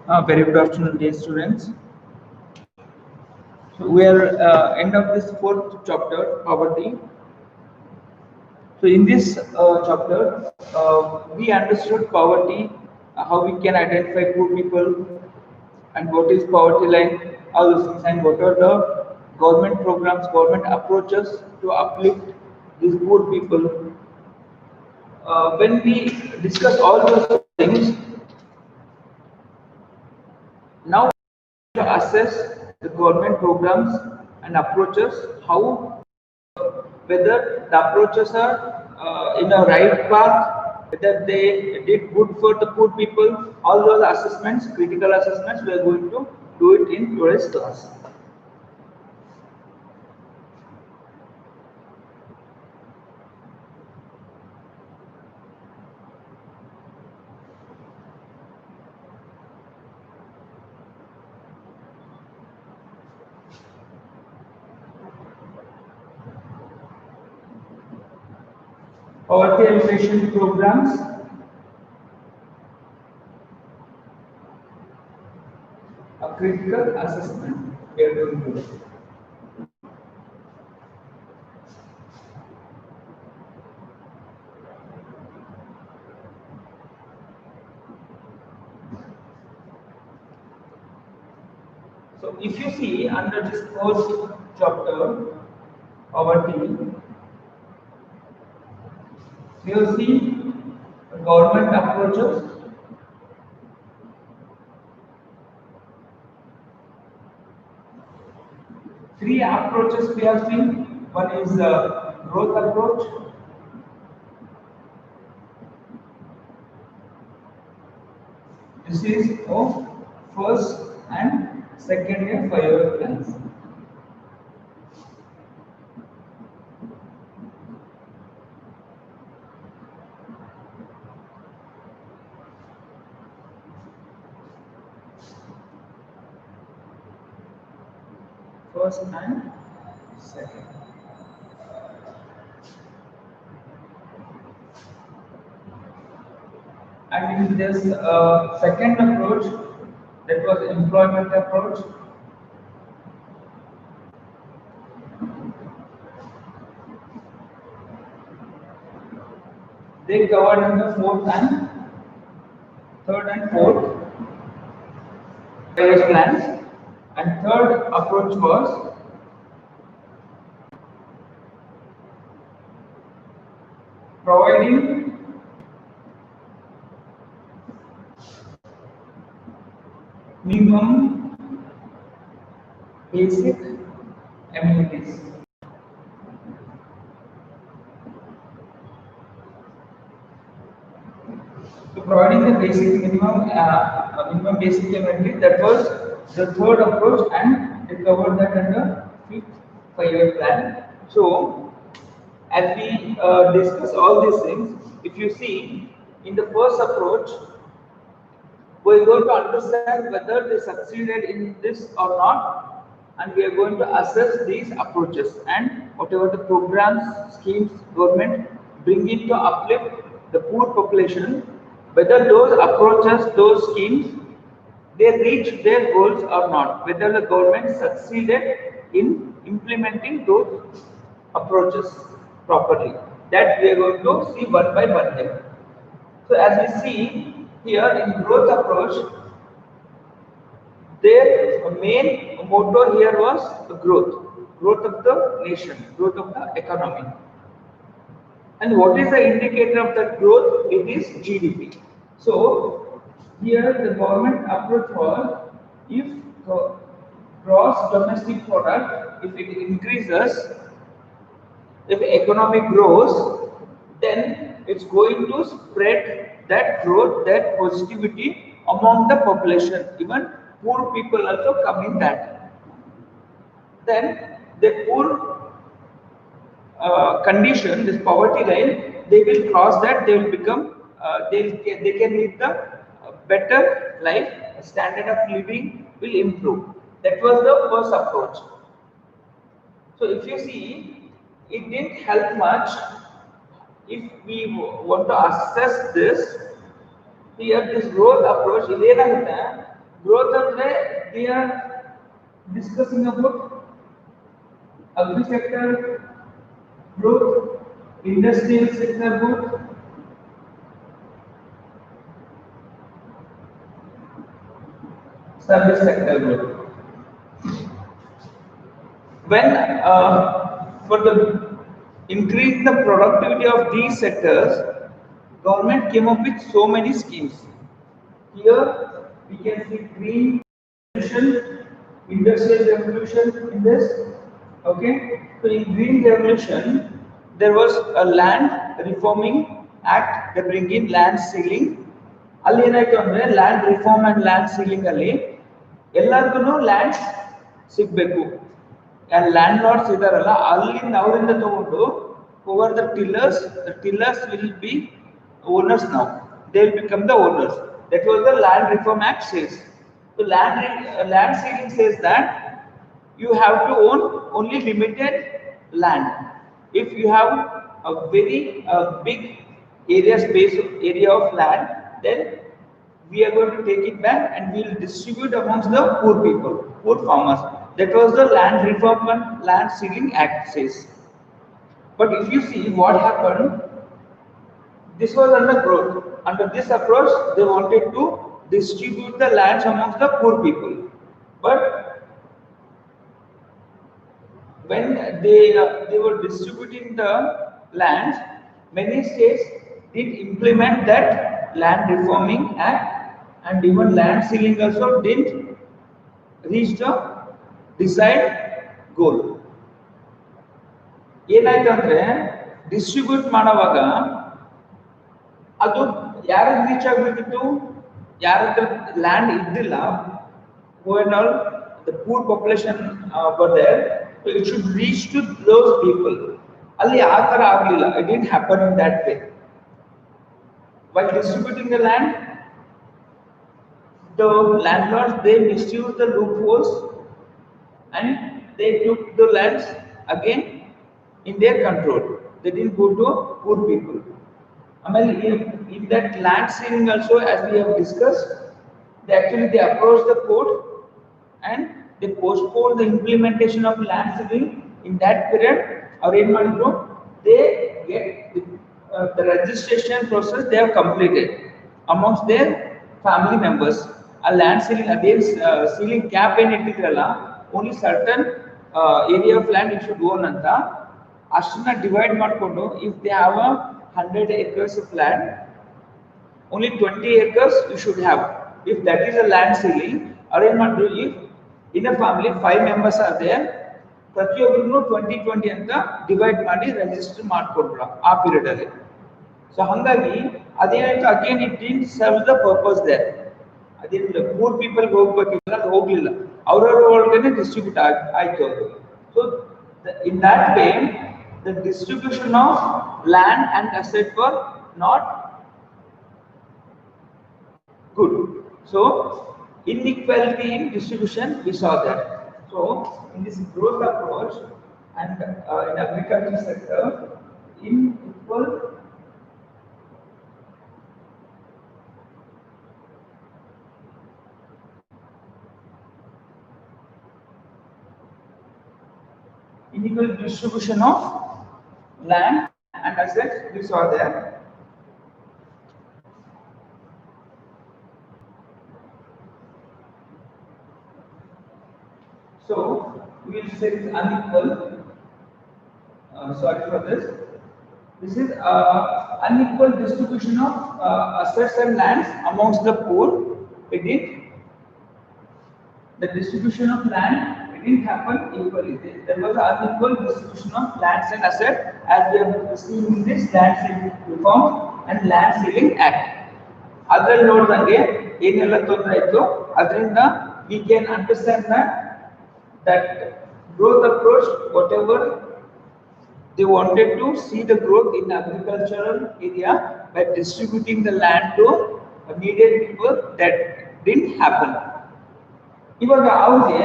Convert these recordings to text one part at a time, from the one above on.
Very good afternoon, dear students. So we are end of this fourth chapter, poverty. So in this chapter, we understood poverty, how we can identify poor people, and what is poverty line, all those things, and what are the government programs, government approaches to uplift these poor people. When we discuss all those things, now to assess the government programs and approaches, how whether the approaches are in a right path, whether they did good for the poor people, all those assessments, critical assessments, we are going to do it in today's class. Poverty alleviation programs, a critical assessment we are doing today. So if you see under this first chapter, poverty, you will see government approaches, three approaches we have seen. One is growth approach, this is of first and second year 5-year plans. First and second. And in this second approach, that was employment approach, they covered in the third and fourth 5-year plans. And third approach was providing minimum basic amenities. So providing the basic minimum basic amenity, that was the third approach, and they covered that under fifth 5-year plan. So as we discuss all these things, if you see in the first approach, we are going to understand whether they succeeded in this or not, and we are going to assess these approaches and whatever the programs, schemes, government bring in to uplift the poor population, whether those approaches, those schemes, they reach their goals or not, whether the government succeeded in implementing those approaches properly. That we are going to see one by one here. So as we see here in growth approach, their main motto here was growth of the nation, growth of the economy. And what is the indicator of that growth? It is GDP. So here the government approach was, if the gross domestic product, if it increases, if economy grows, then it's going to spread that growth, that positivity among the population. Even poor people also come in that. Then the poor condition, this poverty line, they will cross that. They will become, they can live the better life. Standard of living will improve. That was the first approach. So if you see, it didn't help much. If we want to assess this, here this growth approach, Growth andre they are discussing about agri sector growth, industrial sector growth, service sector growth. When for the increase the productivity of these sectors, government came up with so many schemes. Here we can see green revolution, industrial revolution in this. Okay, so in green revolution, there was a land reforming act that bring in land sealing. ಅಲ್ಲಿ ಏನಾಯ್ತು ಅಂದ್ರೆ land reform and land ceiling ಅಲ್ಲಿ ಎಲ್ಲರಿಗೂ land ಸಿಗ್ಬೇಕು. Land Lord's ಇದಾರಲ್ಲ ಅಲ್ಲಿಂದ ಅವರಿಂದ ತಗೊಂಡು over the tillers will be owners now. They will become the owners. That was the Land Reform Act says. So land ceiling says that you have to own only limited land. If you have a very big area of land, then we are going to take it back and we will distribute amongst the poor people, poor farmers. That was the Land Reform and Land Ceiling Act says. But if you see what happened, this was under growth. Under this approach, they wanted to distribute the lands amongst the poor people. But when they were distributing the lands, many states did implement that Land Reforming Act, and even land ceiling also didn't reach the desired goal. ಏನಾಯ್ತು ಅಂದ್ರೆ distribute ಮಾಡುವಾಗ ಅದು ಯಾರಿಗೆ reach ಆಗಬೇಕಿತ್ತು, ಯಾರ ಹತ್ರ land ಇದ್ದಿಲ್ಲ, who and all the poor population were there, so it should reach to those people. ಅಲ್ಲಿ ಆ ತರ ಆಗಲಿಲ್ಲ. It didn't happen in that way. While distributing the land, the landlords they misused the loopholes and they took the lands again in their control. They didn't go to poor people. In that land ceiling also, as we have discussed, they approached the court and they postponed the implementation of land ceiling. In that period, or in Manipur, they get the registration process they have completed amongst their family members. A land ceiling against ceiling cap in it, only certain area of land you should own anta ashna divide ಮಾಡ್ಕೊಂಡು if they have a 100 acres of land, only 20 acres you should have. If that is a land ceiling, arrangement if in a family 5 members are there, ಪ್ರತಿಯೊಬ್ಬರಿಗೂ 20 ಅಂತ divide ಮಾಡಿ register ಮಾಡ್ಕೊಡ್ಬಿಡ ಆ period ಅಲ್ಲಿ. So ಹಾಗಾಗಿ ಅದೇನಾಯ್ತು, again it did serve the purpose there. ಅದೇನಿಲ್ಲ poor people ಹೋಗ್ಬೇಕಿಲ್ಲ, ಅದು ಹೋಗ್ಲಿಲ್ಲ, ಅವರವರ ಒಳಗನೆ ಡಿಸ್ಟ್ರಿಬ್ಯೂಟ್ ಆಯ್ತು ಅದು. So in that way the distribution of land and asset were not good. So inequality in distribution we saw that. So in this growth approach and in agriculture sector, unequal distribution of land and assets we saw there. So we will say it's unequal. Sorry for this. This is unequal distribution of assets and lands amongst the poor. It did. The distribution of land didn't happen equally. There was an unequal distribution of lands and assets, as we have seen in this Land Ceiling Reform and Land Ceiling Act. Adral nodange ಏನೆಲ್ಲ ತೊಂದರೆ ಇತ್ತು, ಅದರಿಂದ we can understand that growth approach, whatever they wanted to see the growth in agricultural area by distributing the land to needed people, that didn't happen. ಇವಾಗ ಅವ್ರಿಗೆ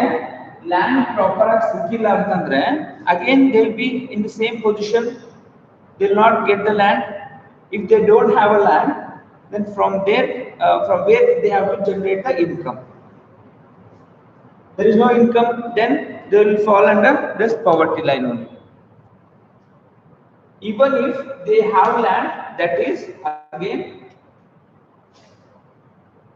land proper ಆಗಿ ಸಿಕ್ಕಿಲ್ಲ ಅಂತಂದ್ರೆ again they will be in the same position. They will not get the land. If they don't have a land, then from where they have to generate the income. there is no income, then they will fall under this poverty line only. Even if they have land, that is again,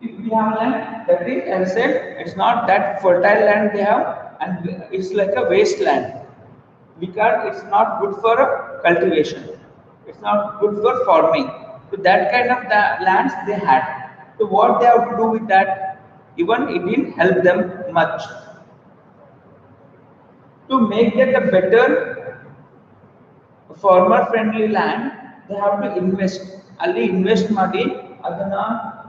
if we have land, that is, as I said, it's not that fertile land they have, and it's like a wasteland. We can't. It's not good for cultivation. It's not good for farming. So that kind of lands they had. So what they have to do with that? Even it didn't help them much. To make that a better farmer friendly land, they have to invest. ಅಲ್ಲಿ invest ಮಾಡಿ ಅದನ್ನ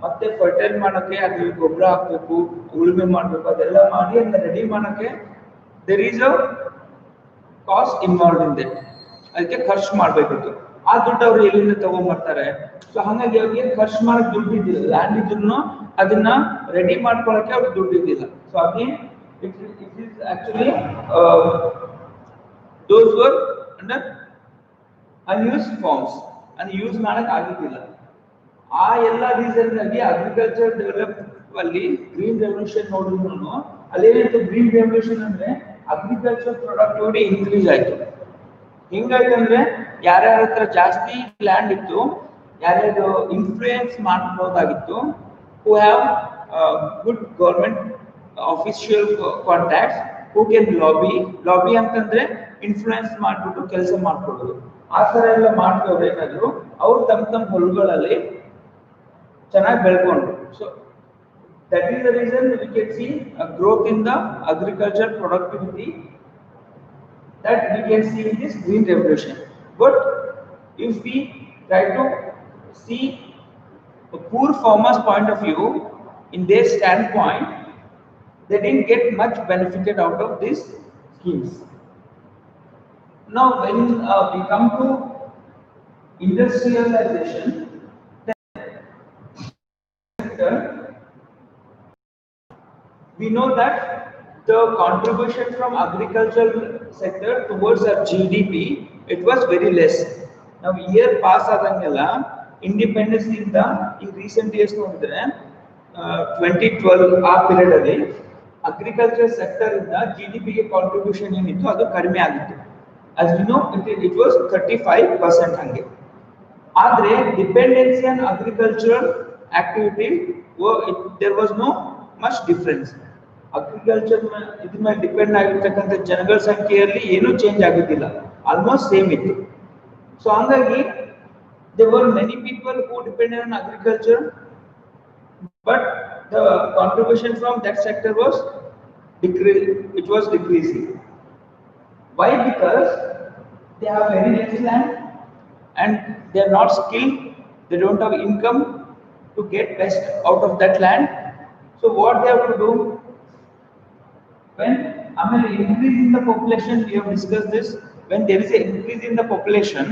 ಮತ್ತೆ fertile ಮಾಡೋಕ್ಕೆ ಅದು ಗೊಬ್ಬರ ಹಾಕಬೇಕು, ಉಳುಮೆ ಮಾಡಬೇಕು, ಅದೆಲ್ಲ ಮಾಡಿ ಅದನ್ನ ರೆಡಿ ಮಾಡೋಕ್ಕೆ there is a cost involve in that. ಅದಕ್ಕೆ ಖರ್ಚು ಮಾಡಬೇಕಿತ್ತು. ಆ ದುಡ್ಡು ಅವ್ರು ಎಲ್ಲಿಂದ ತಗೊಂಡ್ಬರ್ತಾರೆ? ಸೊ ಹಾಗಾಗಿ ಅವ್ರಿಗೆ ಖರ್ಚು ಮಾಡಕ್ಕೆ ದುಡ್ಡು ಇದ್ದಿಲ್ಲ. ಲ್ಯಾಂಡ್ ಇದ್ರು ಅದನ್ನ ರೆಡಿ ಮಾಡ್ಕೊಳ್ಳೋಕೆ ಅವ್ರಿಗೆ ದುಡ್ಡು ಇದ್ದಿಲ್ಲ. So again it is actually those were under unused forms and use ಮಾಡಕ್ ಆಗಿದ್ದಿಲ್ಲ. ಆ ಎಲ್ಲ ರೀಸನ್ ಆಗಿ ಅಗ್ರಿಕಲ್ಚರ್ ಡೆವಲಪ್ ಅಲ್ಲಿ ಗ್ರೀನ್ ರೆವಲ್ಯೂಷನ್ ನೋಡಿದ್ರು ಅಲ್ಲೇನಾಯ್ತು? ಗ್ರೀನ್ ರೆವಲ್ಯೂಷನ್ ಅಂದ್ರೆ ಅಗ್ರಿಕಲ್ಚರ್ ಪ್ರೊಡಕ್ಟಿವಿಟಿ ಇನ್ಕ್ರೀಸ್ ಆಯ್ತು. ಹಿಂಗಾಯ್ತು ಅಂದ್ರೆ ಯಾರ್ಯಾರ ಹತ್ರ ಜಾಸ್ತಿ ಲ್ಯಾಂಡ್ ಇತ್ತು, ಯಾರ್ಯಾರು ಇನ್ಫ್ಲೂಯೆನ್ಸ್ ಮಾಡಬಹುದಾಗಿತ್ತು, who have good government official contacts, who can lobby ಅಂತಂದ್ರೆ ಇನ್ಫ್ಲೂಯೆನ್ಸ್ ಮಾಡ್ಬಿಟ್ಟು ಕೆಲಸ ಮಾಡ್ಕೊಳ್ಳೋದು. ಆ ತರ ಎಲ್ಲ ಮಾಡ್ತವ್ರೆ ಏನಾದ್ರು ಅವ್ರು ತಮ್ಮ ಹೊಲಗಳಲ್ಲಿ ಚೆನ್ನಾಗಿ ಬೆಳ್ಕೊಂಡ್ರು. So that is the reason we can see a growth in the agriculture productivity that we can see in this green revolution. But if we try to see a poor farmer's point of view, in their standpoint, they didn't get much benefited out of these schemes. Now when we come to industrialization, we know that the contribution from agricultural sector towards our GDP, it was very less. Now year pass adangella independence inda in recent years nodidre 2012 ಆ period ಅಲ್ಲಿ agriculture sector ಇಂದ GDP ಗೆ contribution ಏನಿತ್ತು ಅದು ಕಡಿಮೆ ಆಗಿತ್ತು. as we know it was 35% ಹಂಗೆ. ಆದ್ರೆ dependency on agricultural activity there was no much difference. Agriculture ಇದ್ರ ಮೇಲೆ ಡಿಪೆಂಡ್ ಆಗಿರ್ತಕ್ಕಂಥ ಜನಗಳ ಸಂಖ್ಯೆಯಲ್ಲಿ ಏನೂ ಚೇಂಜ್ ಆಗಿದ್ದಿಲ್ಲ, ಆಲ್ಮೋಸ್ಟ್ ಸೇಮ್ ಇತ್ತು. ಸೊ ಹಾಗಾಗಿ there were many people who depended on agriculture, but the contribution from that sector was decreasing. Why? Because they have very less land and they are not skilled, they don't have income to get best out of that land. So what they have to do? When increase in the population, we have discussed this, when there is an increase in the population,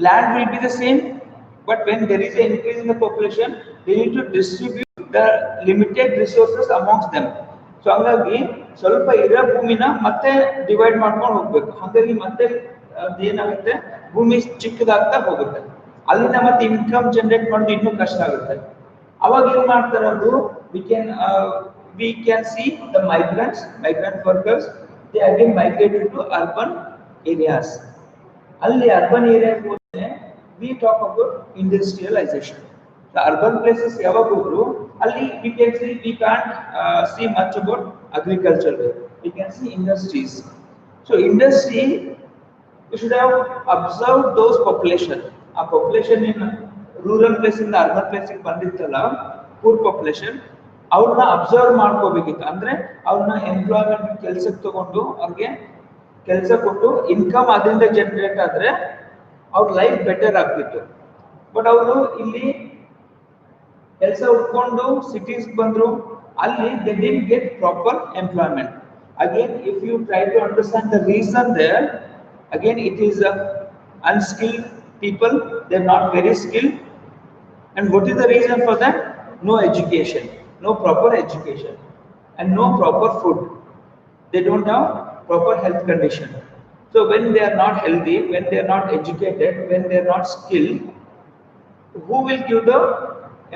land will be the same, but when there is an increase in the population, they need to distribute the limited resources amongst them. So hangagi ಸ್ವಲ್ಪ ಇರೋ ಭೂಮಿನ ಮತ್ತೆ divide ಮಾಡ್ಕೊಂಡು ಹೋಗ್ಬೇಕು. ಹಾಗಾಗಿ ಮತ್ತೆ ಏನಾಗುತ್ತೆ, ಭೂಮಿ ಚಿಕ್ಕದಾಗ್ತಾ ಹೋಗುತ್ತೆ. ಅಲ್ಲಿಂದ ಮತ್ತೆ ಇನ್ಕಮ್ ಜನರೇಟ್ ಮಾಡೋದು ಇನ್ನೂ ಕಷ್ಟ ಆಗುತ್ತೆ. ಅವಾಗ ಏನ್ ಮಾಡ್ತಾರೆ ಅವರು? we can see the migrant workers, they again migrated to urban areas. ಅಲ್ಲಿ urban area we talk about industrialization. The urban places yavagudru alli we can see, we can't see much about agriculture there. We can see industries. So industry, we should have observed those population. A population in rural place in the urban place ಗೆ ಬಂದಿತ್ತಲ್ಲ, poor population, ಅವ್ರನ್ನ observe ಮಾಡ್ಕೋಬೇಕಿತ್ತು. ಅಂದ್ರೆ ಅವ್ರನ್ನ employment ಕೆಲಸಕ್ಕೆ ತಗೊಂಡು ಅವ್ರಿಗೆ ಕೆಲಸ ಕೊಟ್ಟು income ಅದರಿಂದ ಜನರೇಟ್ ಆದ್ರೆ ಅವ್ರ ಲೈಫ್ ಬೆಟರ್ ಆಗ್ತಿತ್ತು. ಬಟ್ ಅವರು ಇಲ್ಲಿ ಕೆಲಸ ಹುಡ್ಕೊಂಡು ಸಿಟೀಸ್ ಬಂದ್ರು, ಅಲ್ಲಿ they didn't get proper employment. Again, if you try to understand the reason there, again it is unskilled people, they're not very skilled. And what is the reason for that? No education, no proper education, and no proper food. They don't have proper health condition. So when they are not healthy, when they are not educated, when they are not skilled, who will give the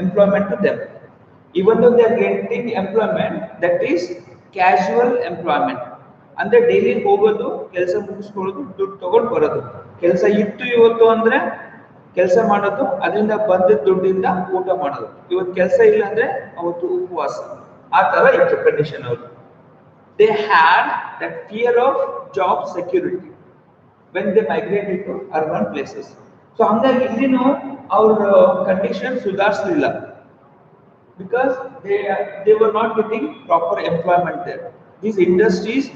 employment to them? even though they are getting employment, that is casual employment. ಅಂದ್ರೆ daily ಹೋಗೋದು, ಕೆಲಸ ಮುಗಿಸ್ಕೊಳ್ಳೋದು, ದುಡ್ಡು ತಗೊಂಡು ಬರೋದು. ಕೆಲಸ ಇತ್ತು ಇವತ್ತು ಅಂದ್ರೆ ಕೆಲಸ ಮಾಡೋದು, ಅದರಿಂದ ಬಂದ ದುಡ್ಡಿಂದ ಊಟ ಮಾಡೋದು. ಇವತ್ತು ಕೆಲಸ ಇಲ್ಲ ಅಂದ್ರೆ ಅವತ್ತು ಉಪವಾಸ. ಆ ತರ ಇತ್ತು ಕಂಡೀಷನ್ ಅವರು. They had that fear of job security when they migrated to urban places. So ಹಂಗಾಗಿ ಇಲ್ಲಿನೂ ಅವ್ರ condition ಸುಧಾರಿಸಲಿಲ್ಲ, because they were not getting proper employment there. These industries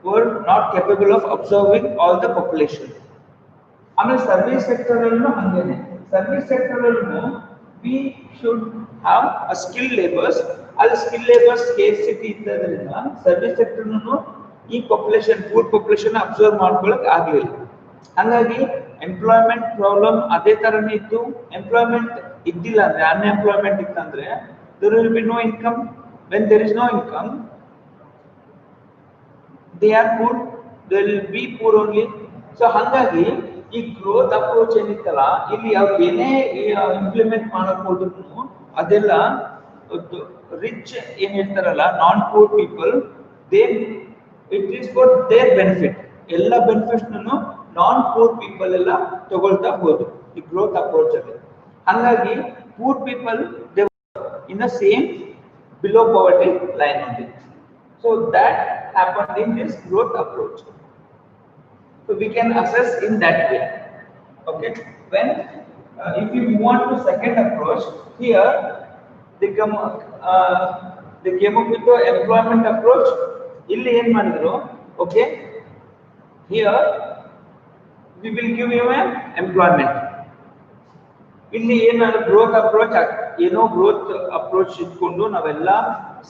were not capable of absorbing all the population. ಆಮೇಲೆ service sector ಅಲ್ಲೂ ಹಂಗೇನೆ. Service sector ಅಲ್ಲೂ we should have a skilled laborers. ಅಲ್ಲಿ skill labours scarcity ಇದ್ದದ್ರಿಂದ service ಸೆಕ್ಟರ್ನು ಈ population, poor population observe ಮಾಡ್ಕೊಳಕ್ ಆಗ್ಲಿಲ್ಲ. ಹಂಗಾಗಿ employment problem ಅದೇ ತರನೇ ಇತ್ತು. ಎಂಪ್ಲಾಯ್ಮೆಂಟ್ ಇದ್ದಿಲ್ಲ ಅಂದ್ರೆ, ಅನ್ಎಂಪ್ಲಾಯ್ಮೆಂಟ್ ಇತ್ತಂದ್ರೆ there will be no income. When there is no income, they are poor, they will be poor only. So ಹಂಗಾಗಿ ಈ ಗ್ರೋತ್ ಅಪ್ರೋಚ್ ಏನಿತ್ತಲ್ಲ, ಇಲ್ಲಿ ಅವ್ರು ಏನೇ ಇಂಪ್ಲಿಮೆಂಟ್ ಮಾಡಕ್ ಹೋದ್ರು ಅದೆಲ್ಲ ರಿಚ್ ಏನ್ ಹೇಳ್ತಾರಲ್ಲ, non poor people, they it is for their benefit. ಎಲ್ಲ ಬೆನಿಫಿಟ್ಸ್ ನಾನ್ ಪೂರ್ ಪೀಪಲ್ ಎಲ್ಲ ತಗೊಳ್ತಾ ಹೋದ್ರು ಈ ಗ್ರೋತ್ ಅಪ್ರೋಚ್ ಅಲ್ಲಿ. ಹಂಗಾಗಿ poor people they in the same below poverty line only. So that happened in this growth approach. So we can assess in that way. Okay, when if you move on to second approach, here they came up with the employment approach. Illi ಏನು ಮಾಡಿದ್ರು, okay, here we will give you an employment. ಇಲ್ಲಿ ಏನಾದ್ರು growth approach, ಏನೋ growth approach ಇಟ್ಕೊಂಡು ನಾವೆಲ್ಲ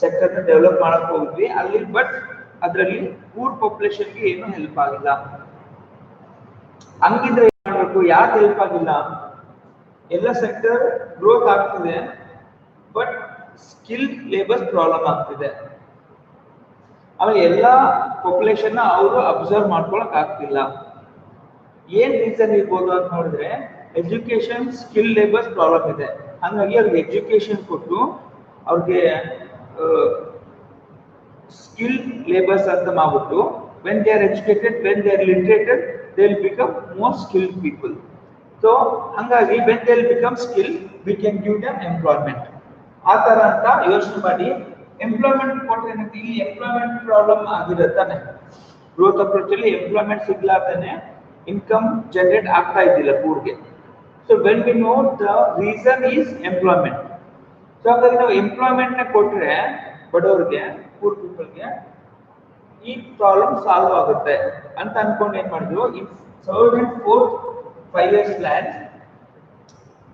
sector develop ಮಾಡಕ್ ಹೋಗಿದ್ವಿ ಅಲ್ಲಿ, ಬಟ್ ಅದರಲ್ಲಿ ಪೂರ್ ಪಾಪ್ಯುಲೇಷನ್ಗೆ ಏನು ಹೆಲ್ಪ್ ಆಗಿಲ್ಲ. ಹಂಗಿದ್ರೆ ಏನ್ ಮಾಡ್ಬೇಕು, ಯಾಕೆ ಹೆಲ್ಪ್ ಆಗಿಲ್ಲ? ಎಲ್ಲ ಸೆಕ್ಟರ್ ಗ್ರೋತ್ ಆಗ್ತಿದೆ, ಬಟ್ ಸ್ಕಿಲ್ ಲೇಬರ್ಸ್ ಪ್ರಾಬ್ಲಮ್ ಆಗ್ತಿದೆ. ಆಮೇಲೆ ಎಲ್ಲ ಪಾಪ್ಯುಲೇಷನ್ ಅವರು ಅಬ್ಸರ್ವ್ ಮಾಡ್ಕೊಳಕ್ ಆಗ್ತಿಲ್ಲ. ಏನ್ ರೀಸನ್ ಇರ್ಬೋದು ಅಂತ ನೋಡಿದ್ರೆ, ಎಜುಕೇಶನ್, ಸ್ಕಿಲ್ ಲೇಬರ್ಸ್ ಪ್ರಾಬ್ಲಮ್ ಇದೆ. ಹಂಗಾಗಿ ಅವ್ರಿಗೆ ಎಜುಕೇಶನ್ ಕೊಟ್ಟು ಅವ್ರಿಗೆ ಸ್ಕಿಲ್ ಲೇಬರ್ಸ್ ಅಂತ ಮಾಡ್ಬಿಟ್ಟು, when they are educated, when they are literated, they will become more skilled people. So ಹಂಗಾಗಿ when they will become skilled, we can give them employment. ಆ ತರ ಅಂತ ಯೋಚನೆ ಮಾಡಿ ಎಂಪ್ಲಾಯ್ಮೆಂಟ್ ಕೊಟ್ಟರೆ ಏನಂತ, ಇಲ್ಲಿ ಎಂಪ್ಲಾಯ್ಮೆಂಟ್ ಪ್ರಾಬ್ಲಮ್ ಆಗಿರತ್ತಾನೆ. ಗ್ರೋತ್ ಅಪ್ರೋಚ್ ಅಲ್ಲಿ ಎಂಪ್ಲಾಯ್ಮೆಂಟ್ ಸಿಗ್ಲಾರ್ದೇನೆ ಇನ್ಕಮ್ ಜನರೇಟ್ ಆಗ್ತಾ ಇದ್ದಿಲ್ಲ ಪೂರ್ಗೆ. So when we know the reason is employment. So ಹಾಗಾಗಿ ನಾವು ಎಂಪ್ಲಾಯ್ಮೆಂಟ್ ನ ಕೊಟ್ರೆ ಬಡವರಿಗೆ, ಪೂರ್ ಪೀಪಲ್ಗೆ ಈ ಪ್ರಾಬ್ಲಮ್ ಸಾಲ್ವ್ ಆಗುತ್ತೆ ಅಂತ ಅನ್ಕೊಂಡು ಏನ್ ಮಾಡಿದ್ರು, ಈ third and fourth 5 years plan,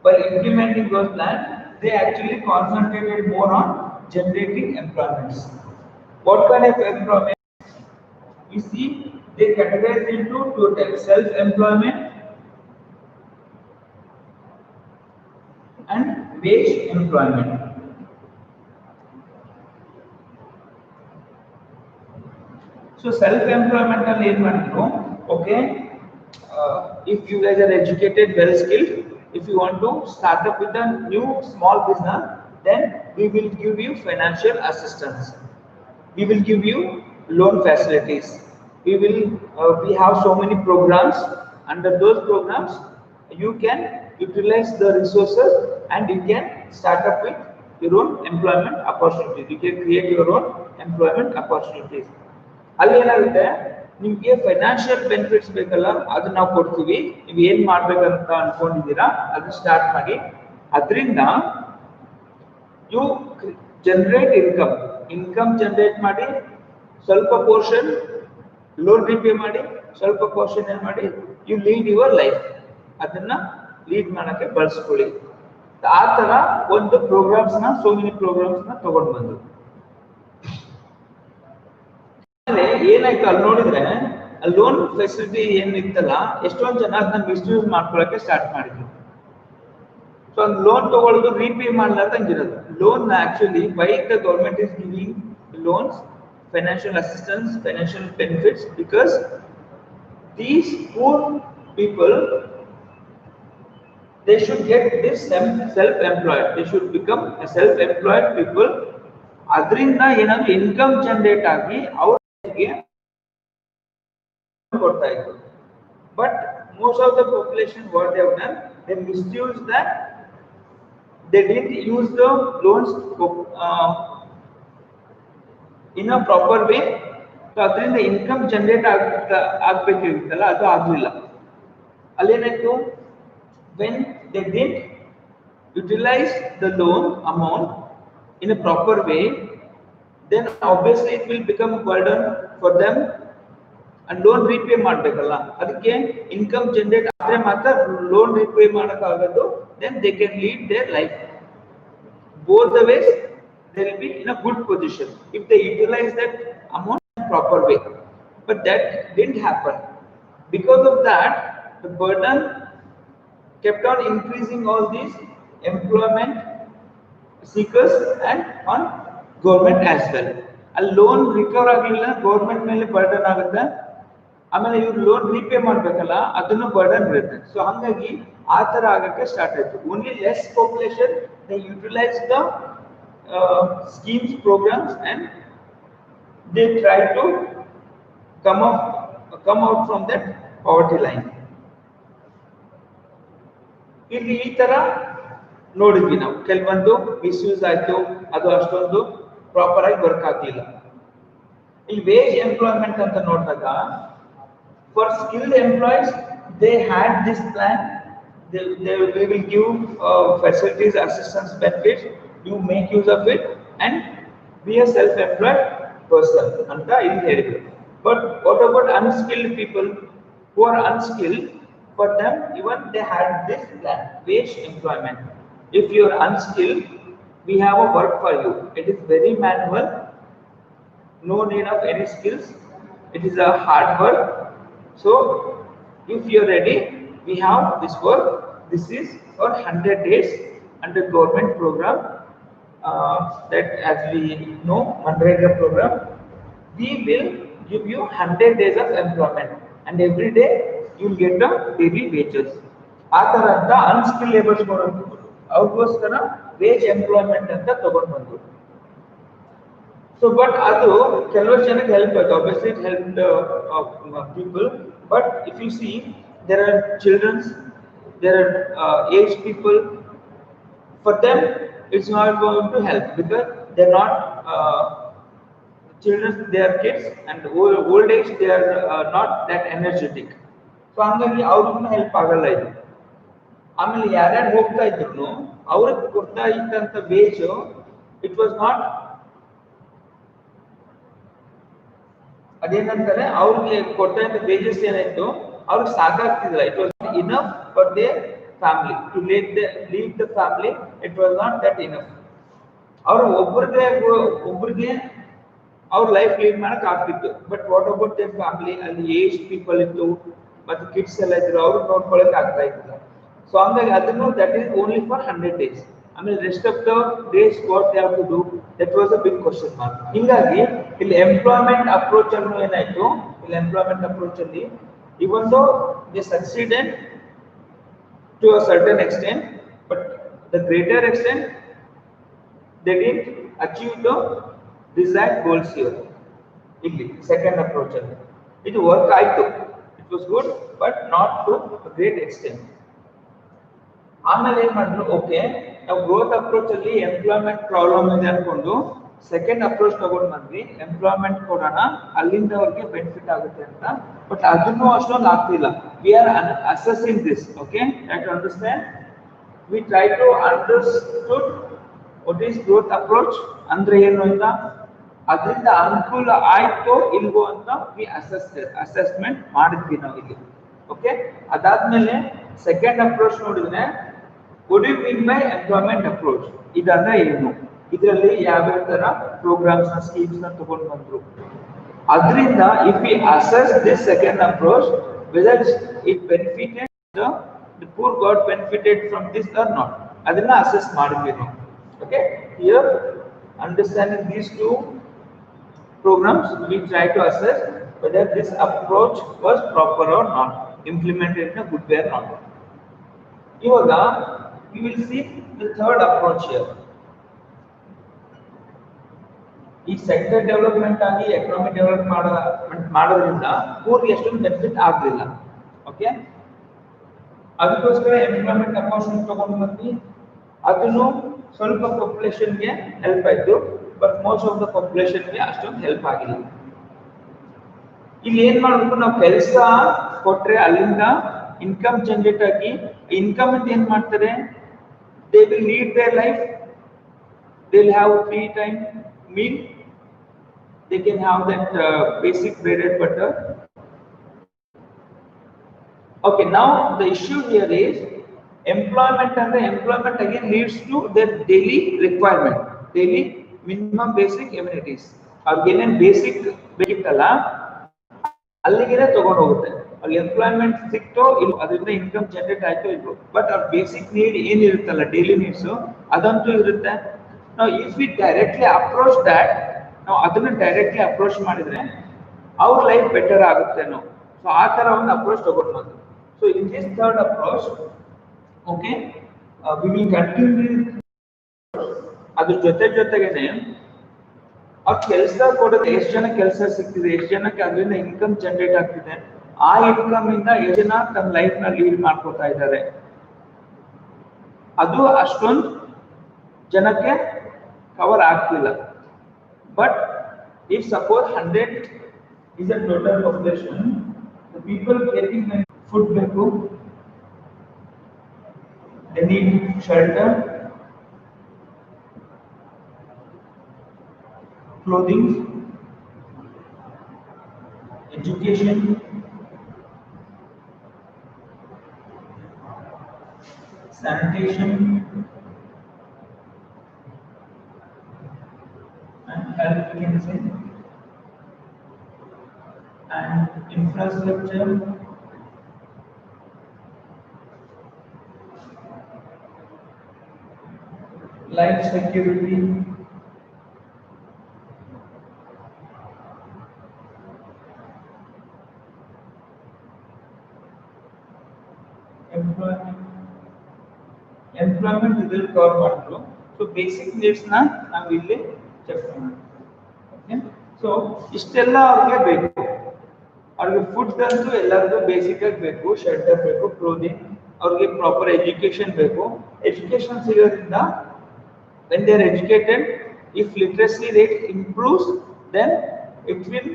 by implementing those plans, they actually concentrated more on generating employments. What kind of employment? You see, they categorize into two types: self-employment and wage employment. So self-employment ಅಲ್ಲಿ ಏನು ಮಾಡಿದ್ರು, okay, if you guys are educated, well skilled, if you want to start up with a new small business, then we will give you financial assistance, we will give you loan facilities, we have so many programs. Under those programs you can utilize the resources and you can start up with your own employment opportunities, you can create your own employment opportunities. ಅಲ್ಲಿ ಏನಾಗುತ್ತೆ, ನಿಮ್ಗೆ financial benefits ಬೇಕಲ್ಲ, ಅದನ್ನ ನಾವು ಕೊಡ್ತೀವಿ, ನೀವು ಏನ್ ಮಾಡ್ಬೇಕಂತ ಅನ್ಕೊಂಡಿದ್ದೀರಾ ಅದನ್ನ ಸ್ಟಾರ್ಟ್ ಮಾಡಿ. ಅದರಿಂದ ಯು ಜನರೇಟ್ ಇನ್ಕಮ್ ಜನರೇಟ್ ಮಾಡಿ, ಸ್ವಲ್ಪ ಪೋರ್ಷನ್ ಲೋನ್ ರಿಪೇ ಮಾಡಿ, ಸ್ವಲ್ಪ ಪೋರ್ಷನ್ ಏನ್ ಮಾಡಿ, ಯು ಲೀಡ್ ಯುವರ್ ಲೈಫ್, ಅದನ್ನ ಲೀಡ್ ಮಾಡಕ್ಕೆ ಬಳಸ್ಕೊಳ್ಳಿ. ಆ ತರ ಒಂದು ಪ್ರೋಗ್ರಾಮ್ಸ್ ನ, ಸೋ ಮೆನಿ ಪ್ರೋಗ್ರಾಮ್ಸ್ ನ ತಗೊಂಡು ಬಂದ್ರು. ಏನಾಯ್ತು ಅಲ್ಲಿ ನೋಡಿದ್ರೆ, ಲೋನ್ ಫೆಸಿಲಿಟಿ ಏನಿತ್ತಲ್ಲ, ಎಷ್ಟೊಂದು ಜನ ಅದನ್ನ ಮಿಸ್ಯೂಸ್ ಮಾಡ್ಕೊಳಕ್ಕೆ ಸ್ಟಾರ್ಟ್ ಮಾಡಿದ್ರು. ಸೊ ಒಂದು ಲೋನ್ ತಗೊಳ್ಳೋದು ರೀಪೇ ಮಾಡ್ಲಾರ್ದಂಗಿರೋದು. Loan actually why the government is giving loans, financial assistance, financial benefits, because these poor people they should get this self-employed. They should become a self-employed people. ಅದರಿಂದ ಏನಾದ್ರು income generate ಆಗಿ ಅವ್ರಿಗೆ ಕೊಡ್ತಾ ಇತ್ತು. But most of the population, what they have done, they misused that. They didn't use the loans in a proper way. So ಅದರಿಂದ income generate ಆಗ್ಬೇಕಿರುತ್ತಲ್ಲ, ಅದು ಆಗಲಿಲ್ಲ. ಅಲ್ಲೇನಾಯ್ತು, when they didn't utilize the loan amount in a proper way, then obviously it will become a burden for them. And loan repay ಮಾಡಬೇಕಲ್ಲ, ಅದಕ್ಕೆ income generate ಆದರೆ ಮಾತ್ರ loan repay ಮಾಡೋಕ್ಕಾಗೋದು. Then they can lead their life. Both the ways they will be in a good position if they utilize that amount in a proper way. But that didn't happen. Because of that, the burden kept on increasing all these employment seekers and on government as well. A loan recover agilla government mele burden agutte. ಆಮೇಲೆ ಇವ್ರು loan repay ಮಾಡಬೇಕಲ್ಲ, ಅದನ್ನು burden ಇರುತ್ತೆ. So ಹಾಗಾಗಿ ಆ ಥರ ಆಗಕ್ಕೆ start ಆಯಿತು. Only less population they utilise the schemes programmes and they try to come out from that poverty line. ಇಲ್ಲಿ ಈ ತರ ನೋಡಿದ್ವಿ ನಾವು. ಕೆಲವೊಂದು ಮಿಸ್ಯೂಸ್ ಆಯ್ತು, ಅದು ಅಷ್ಟೊಂದು ಪ್ರಾಪರ್ ಆಗಿ ವರ್ಕ್ ಆಗಲಿಲ್ಲ. ಇಲ್ಲಿ ವೇಜ್ ಎಂಪ್ಲಾಯ್ಮೆಂಟ್ ಅಂತ ನೋಡಿದಾಗ, for skilled employees they had this plan. They will give facilities, assistance, benefits. You make use of it and be a self-employed person anta ಇಲ್ಲಿ ಹೇಳಿದ್ರು. But what about unskilled people who are unskilled? For them even they had this plan, wage employment. If you are unskilled, we have a work for you. It is very manual, no need of any skills. It is a hard work. So if you are ready, we have this work. This is for 100 days under government program, that as we know, Manrega program. We will give you 100 days of employment and every day you will get the daily wages. ಆ ತರದ ಅನ್ಸ್ಕಿಲ್ labours ಅವ್ರಿಗೋಸ್ಕರ wage employment ಅಂತ ತಗೊಂಡು ಬಂದ್ರು. So but adu ಕೆಲವಷ್ಟು ಜನಕ್ಕೆ help ಆಯ್ತು. Obviously it helped people. But if you see, there are children, there are aged people. For them it's not going to help because they're not children, they are kids, and old age they are not that energetic. So ಹಂಗಾಗಿ ಅವ್ರಿಗೂ help ಆಗಲ್ಲ ಇದು. ಆಮೇಲೆ ಯಾರ್ಯಾರು ಹೋಗ್ತಾ ಇದ್ರು ಅವ್ರಿಗೆ ಕೊಡ್ತಾ ಇದ್ದಂತ ವೇಜ್, ಇಟ್ ವಾಸ್ ನಾಟ್, ಅದೇನಂತಾರೆ, ಅವ್ರಿಗೆ ಕೊಡ್ತಾ ಇದ್ದ ವೇಜಸ್ ಏನಾಯ್ತು, ಅವ್ರಿಗೆ ಸಾಕಾಗ್ತಿಲ್ಲ. It was not enough for their family to lead the family. It was not that enough. ಅವ್ರು ಒಬ್ಬರಿಗೆ ಅವ್ರ ಲೈಫ್ ಲೀಡ್ ಮಾಡಕ್ ಆಗ್ತಿತ್ತು. But what about their family? ಅಲ್ಲಿ ಏಜ್ ಪೀಪಲ್ ಇತ್ತು ಮತ್ತೆ ಕಿಡ್ಸ್ ಎಲ್ಲ ಇದ್ರು, ಅವ್ರಿಗೆ ನೋಡ್ಕೊಳಕ್ ಆಗ್ತಾ ಇತ್ತು. ಸೊ ಹಂಗಾಗಿ ಅದನ್ನು that is only for 100 days. ಆಮೇಲೆ rest of the days what they have to do, that was a big question mark. ಹಿಂಗಾಗಿ ಇಲ್ಲಿ ಎಂಪ್ಲಾಯ್ಮೆಂಟ್ ಅಪ್ರೋಚ್ ಅನ್ನು ಏನಾಯ್ತು, ಇಲ್ಲಿ ಎಂಪ್ಲಾಯ್ಮೆಂಟ್ ಅಪ್ರೋಚ್ ಅಲ್ಲಿ even though they succeeded to a certain extent, but the greater extent they did achieve the desired goals here. ಇಲ್ಲಿ second approach ಅಲ್ಲಿ ಇದು work ಆಯ್ತು, it was good but not to great extent. ಆಮೇಲೆ ಏನ್ ಮಾಡಿದ್ರು, okay ನಾವು growth approach ಅಲ್ಲಿ employment problem ಇದೆ ಅನ್ಕೊಂಡು ಸೆಕೆಂಡ್ ಅಪ್ರೋಚ್ ತಗೊಂಡು ಬಂದ್ವಿ, ಎಂಪ್ಲಾಯ್ಮೆಂಟ್ ಕೊಡೋಣ, ಅಲ್ಲಿಂದ ಅವ್ರಿಗೆ ಬೆನಿಫಿಟ್ ಆಗುತ್ತೆ ಅಂತ. ಬಟ್ ಅದನ್ನು ಅಷ್ಟೊಂದು ಆಗ್ತಿಲ್ಲ. We are assessing this. Okay, I to understand. We try to understood what is growth approach ಅಂದ್ರೆ ಏನು ಅಂತ, ಅದರಿಂದ ಅನುಕೂಲ ಆಯ್ತೋ ಇಲ್ವೋ ಅಂತ ವಿ ಅಸೆಸ್ಮೆಂಟ್ ಮಾಡಿದ್ವಿ ನಾವು ಇಲ್ಲಿ. ಓಕೆ, ಅದಾದ್ಮೇಲೆ ಸೆಕೆಂಡ್ ಅಪ್ರೋಚ್ ನೋಡಿದ್ರೆ what do you mean by employment approach? ಇದಂದ್ರೆ ಏನು, ಇದರಲ್ಲಿ ಯಾವ್ಯಾವ ತರ ಪ್ರೋಗ್ರಾಮ್ಸ್ ನ ಸ್ಕೀಮ್ಸ್ ನ ತಗೊಂಡು ಬಂದ್ರು. ಅದರಿಂದ if we assess this second approach whether it benefited the poor got benefited from this or not, ಅದನ್ನ ಅಸೆಸ್ ಮಾಡಿದ್ವಿ ನಾವು. Okay, here understanding these two programs we try to assess whether this approach was proper or not, implemented in a good way or not. ಇವಾಗ we will see the third approach here. ಈ sector development ಆಗಿ economy development ಮಾಡೋದ್ರಿಂದ ಪೂರ್ಗೆ ಎಷ್ಟೊಂದು benefit ಆಗಲಿಲ್ಲ. Okay, ಅದಕ್ಕೋಸ್ಕರ employment opportunity ತಗೊಂಡು ಬಂದು ಅದನ್ನು ಸ್ವಲ್ಪ ಪಾಪ್ಯುಲೇಷನ್ಗೆ ಹೆಲ್ಪ್ ಆಯ್ತು, ಬಟ್ ಮೋಸ್ಟ್ ಆಫ್ ದ ಪಾಪ್ಯುಲೇಷನ್ಗೆ ಅಷ್ಟೊಂದು ಹೆಲ್ಪ್ ಆಗಿಲ್ಲ. ಇಲ್ಲಿ ಏನ್ ಮಾಡಬೇಕು, ನಾವು ಕೆಲಸ ಕೊಟ್ರೆ ಅಲ್ಲಿಂದ ಇನ್ಕಮ್ ಜನರೇಟ್ ಆಗಿ, ಇನ್ಕಮ್ ಅಂತ ಏನ್ ಮಾಡ್ತಾರೆ, they will lead their life, they will have free time meal, they can have that basic bread and butter. Okay, now the issue here is employment, and the employment again leads to their daily requirement, daily minimum basic amenities. Again basic ಬೇಕಿತ್ತಲ್ಲ ಅಲ್ಲಿಗೆ ತಗೊಂಡು ಹೋಗುತ್ತೆ. ಅಲ್ಲಿ employment ಸಿಕ್ತೋ ಇಲ್ಲ, ಅದರಿಂದ income generate ಆಯ್ತೋ ಇಲ್ವೋ, but ಅವ್ರ basic need ಏನಿರುತ್ತಲ್ಲ, daily needs ಅದಂತೂ ಇರುತ್ತೆ. ನಾವು if we directly approach that, ನಾವು ಅದನ್ನ ಡೈರೆಕ್ಟ್ಲಿ ಅಪ್ರೋಚ್ ಮಾಡಿದ್ರೆ ಅವ್ರ ಲೈಫ್ ಬೆಟರ್ ಆಗುತ್ತೆ. ನಾವು ಸೊ ಆ ತರ ಒಂದು ಅಪ್ರೋಚ್ ತಗೊಳ್ಬೋದು. So in this third approach, okay, we will continue. ಅದ್ರ ಜೊತೆಗೇನೆ ಅವ್ರ ಕೆಲಸ ಕೊಡೋದು, ಎಷ್ಟು ಜನ ಕೆಲಸ ಸಿಗ್ತಿದೆ, ಎಷ್ಟು ಜನಕ್ಕೆ ಅದರಿಂದ ಇನ್ಕಮ್ ಜನರೇಟ್ ಆಗ್ತಿದೆ, ಆ ಇನ್ಕಮ್ ಇಂದ ಎಷ್ಟು ಜನ ತಮ್ಮ ಲೈಫ್ ನ ಲೀಡ್ ಮಾಡ್ಕೊತಾ ಇದ್ದಾರೆ, ಅದು ಅಷ್ಟೊಂದು ಜನಕ್ಕೆ ಕವರ್ ಆಗ್ತಿಲ್ಲ. But if suppose 100 is a total population, the people getting food ಬೇಕು, they need shelter, clothing, education, sanitation, and health, we can say, and infrastructure, life security, employment ಇದ್ರಲ್ಲಿ ಕವರ್ ಮಾಡಿದ್ರು. ಸೊ ಬೇಸಿಕ್ ನೀಡ್ಸ್ ನಾವು ಇಲ್ಲಿ check ಮಾಡ್ತೀವಿ. Okay, so ಇಷ್ಟೆಲ್ಲ ಅವ್ರಿಗೆ ಬೇಕು. ಅವ್ರಿಗೆ ಫುಡ್ ಅಂತೂ ಎಲ್ಲರಿಗೂ ಬೇಸಿಕ್ ಆಗಿ ಬೇಕು, ಶೆಲ್ಟರ್ ಬೇಕು, ಕ್ಲೋದಿಂಗ್, ಅವ್ರಿಗೆ ಪ್ರಾಪರ್ ಎಜುಕೇಶನ್ ಬೇಕು. ಎಜುಕೇಶನ್ ಸಿಗೋದ್ರಿಂದ when they are educated, if literacy rate improves, then it will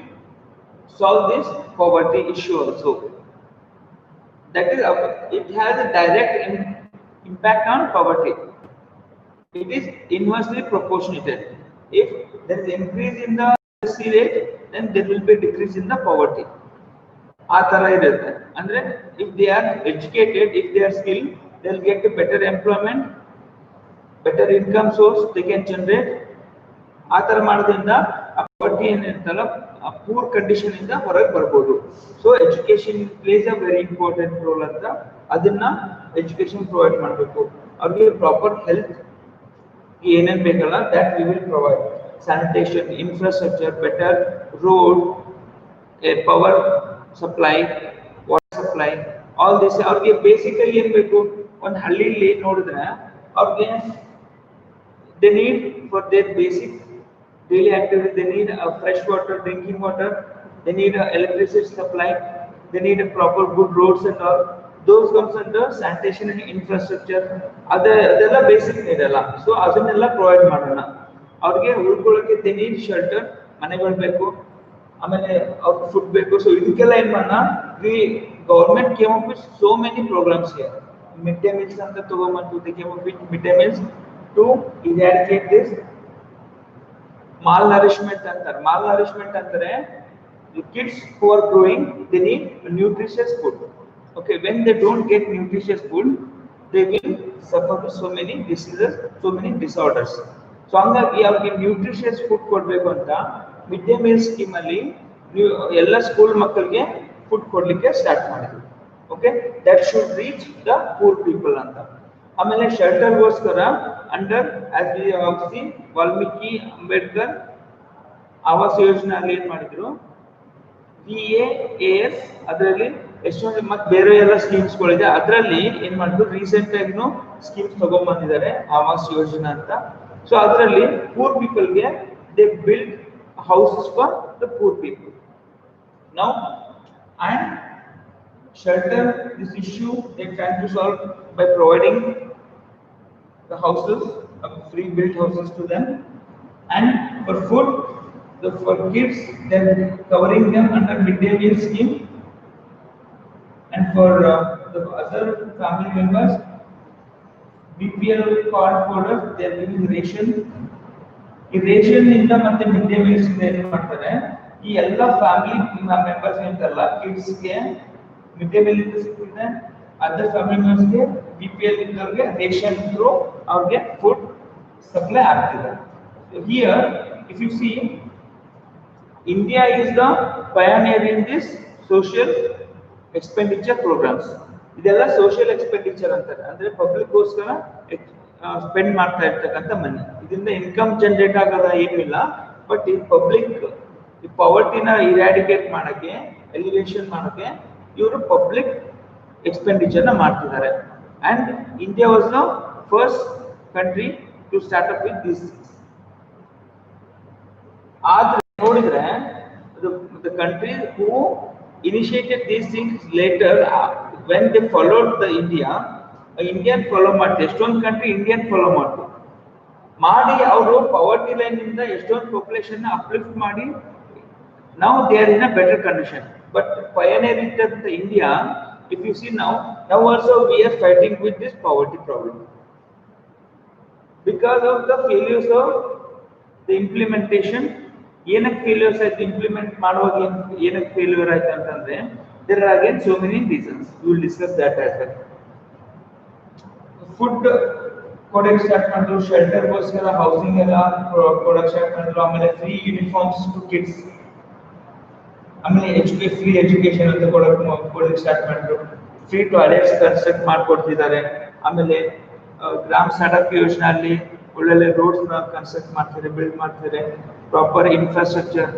solve this poverty issue also. That is, it has a direct impact on poverty. It is inversely proportionate. If there is increase in the literacy rate, then there will be decrease in the poverty. ಆ ತರ ಇರುತ್ತೆ. ಅಂದ್ರೆ if they are educated, if they are skilled, they will get a better employment, better income source they can generate. ಆ ತರ ಮಾಡೋದ್ರಿಂದ poverty ಏನಿರ್ತಲ್ಲ, ಆ poor condition ಇಂದ ಹೊರಗೆ ಬರ್ಬೋದು. So education place a very important role ಅಂತ, ಅದನ್ನ ಎಜುಕೇಶನ್ ಪ್ರೊವೈಡ್ ಮಾಡಬೇಕು. ಅವ್ರಿಗೆ ಪ್ರಾಪರ್ ಹೆಲ್ತ್ ಏನೇನ್ ಬೇಕಲ್ಲ, that we will provide. Sanitation, infrastructure, better road, power supply, water supply, all this. ಅವ್ರಿಗೆ ಬೇಸಿಕಲಿ ಏನ್ ಬೇಕು, ಒಂದು ಹಳ್ಳಿಲಿ ನೋಡಿದ್ರೆ ಅವ್ರಿಗೆ they need for their basic daily activity, they need a fresh water, drinking water, they need a electricity supply, they need a proper good roads and all. Those comes under sanitation and infrastructure. ಅದೆಲ್ಲ basic need ಅಲ್ಲ. So ಅದನ್ನೆಲ್ಲ provide ಮಾಡೋಣ. ಅವ್ರಿಗೆ ಉಳ್ಕೊಳ್ಳೋಕೆ they need shelter, ಮನೆಗಳು ಬೇಕು, ಆಮೇಲೆ ಅವ್ರಿಗೆ food ಬೇಕು. ಸೊ ಇದಕ್ಕೆಲ್ಲ ಏನ್ ಮಾಡೋಣ, we government came up with so many programmes here. Mid day meals ಅಂತ ತಗೊಂಡ್ಬಂತು, they came up with mid day meals to eradicate this malnourishment antar. Malnourishment andre the kids who are growing, they need nutritious food. Okay, when they don't get nutritious food, they will suffer with so many diseases, so many disorders. So hangagi avage nutritious food kodbeku anta mid day meal scheme alli ella school makkalige food kodlikke start madidru. Okay, that should reach the poor people anta. ಆಮೇಲೆ shelter ಗೋಸ್ಕರ under as we have seen Valmiki Ambedkar Awas ಯೋಜನೆ ಅಲ್ಲಿ ಏನ್ ಮಾಡಿದ್ರು, VAAS ಅದರಲ್ಲಿ ಎಷ್ಟೊಂದು ಮತ್ತೆ ಬೇರೆ ಎಲ್ಲ ಸ್ಕೀಮ್ಸ್ಗಳಿದೆ. ಅದರಲ್ಲಿ ಏನು ಮಾಡಿದ್ರು, ರೀಸೆಂಟ್ ಆಗಿನೂ ಸ್ಕೀಮ್ಸ್ ತಗೊಂಡ್ಬಂದಿದ್ದಾರೆ, ಆವಾಸ್ ಯೋಜನಾ ಅಂತ. ಸೊ ಅದರಲ್ಲಿ ಪೂರ್ ಪೀಪಲ್ಗೆ they build houses for the poor people. Now, and shelter this issue they try to solve by providing the houses, free built houses to them, and for food, for kids they're covering them under midday meal scheme, and for the other family members, BPL card holders, they're giving ration. ಈ ration ಇಂದ ಮತ್ತೆ mid day meals ಏನು ಮಾಡ್ತಾರೆ, ಈ ಎಲ್ಲ family members ಅಂತಲ್ಲ, ಕಿಡ್ಸ್ಗೆ mid day meal ಸಿಗ್ತಿದೆ, ಅದರ್ ಫ್ಯಾಮಿಲಿ ಮೆಂಬರ್ಸ್ಗೆ BPL ಇದ್ದವ್ರಿಗೆ ರೇಷನ್ ಥ್ರೂ ಅವ್ರಿಗೆ ಫುಡ್ ಸಪ್ಲೈ ಆಗ್ತಿದೆ. Here if you see, India is the pioneer in this social expenditure programmes. ಇದೆಲ್ಲ ಸೋಷಿಯಲ್ ಎಕ್ಸ್ಪೆಂಡಿಚರ್ ಅಂತಾರೆ, ಅಂದ್ರೆ ಪಬ್ಲಿಕ್ಗೋಸ್ಕರ ಸ್ಪೆಂಡ್ ಮಾಡ್ತಾ ಇರ್ತಕ್ಕಂಥ ಮನಿ. ಇದರಿಂದ ಇನ್ಕಮ್ ಜನರೇಟ್ ಆಗೋದ ಏನಿಲ್ಲ, ಬಟ್ ಈ ಪಬ್ಲಿಕ್ ಈ ಪಾವರ್ಟಿನ ಇರಾಡಿಕೇಟ್ ಮಾಡಕ್ಕೆ, ಎಲಿವೇಷನ್ ಮಾಡಕ್ಕೆ ಇವರು ಪಬ್ಲಿಕ್ ಎಕ್ಸ್ಪೆಂಡಿಚರ್ನ ಮಾಡ್ತಿದ್ದಾರೆ. And India was the first country to start up with this. ಆದ್ರೆ ನೋಡಿದ್ರೆ the country who initiated these things later, when they followed the Indian follow ಮಾಡ್ತಾರೆ. ಎಷ್ಟೊಂದು ಕಂಟ್ರಿ ಇಂಡಿಯನ್ ಫಾಲೋ ಮಾಡಿ ಅವರು ಪವರ್ಟಿ ಲೈನ್ ಇಂದ ಎಷ್ಟೊಂದು ಪಾಪ್ಯುಲೇಷನ್ ಅಪ್ಲಿಫ್ಟ್ ಮಾಡಿ now they are in a better condition. But pioneer in India, if you see now also we are fighting with this poverty problem because of the failures of the implementation. ಏನಕ್ಕೆ failures ಆಯ್ತು, implement ಮಾಡುವಾಗ ಏನಕ್ಕೆ failure ಆಯ್ತು ಅಂತಂದ್ರೆ, there are again so many reasons. We will discuss that as well. Food ಕೊಡಕ್ಕೆ start ಮಾಡಿದ್ರು, ಶೆಲ್ಟರ್ಗೋಸ್ಕರ housing ಎಲ್ಲ ಕೊಡಕ್ಕೆ ಸ್ಟಾರ್ಟ್ ಮಾಡಿದ್ರು, ಆಮೇಲೆ ಫ್ರೀ ಯೂನಿಫಾರ್ಮ್ಸ್ ಟು ಕಿಡ್ಸ್, ಆಮೇಲೆ ಫ್ರೀ ಎಜುಕೇಶನ್ ಅಂತ ಕೊಡಕ್ಕೆ ಸ್ಟಾರ್ಟ್ ಮಾಡಿದ್ರು, ಫ್ರೀ ಟಾಯ್ಲೆಟ್ಸ್ ಕನ್ಸ್ಟ್ರಕ್ಟ್ ಮಾಡ್ಕೊಡ್ತಿದ್ದಾರೆ, ಆಮೇಲೆ ಗ್ರಾಮ ಸಡಕ್ ಯೋಜನಾ ಅಲ್ಲಿ ಒಳ್ಳೊಳ್ಳೆ ರೋಡ್ಸ್ ಕನ್ಸ್ಟ್ರಕ್ಟ್ ಮಾಡ್ತಾರೆ, ಬಿಲ್ಡ್ ಮಾಡ್ತಾರೆ, ಪ್ರಾಪರ್ ಇನ್ಫ್ರಾಸ್ಟ್ರಕ್ಚರ್,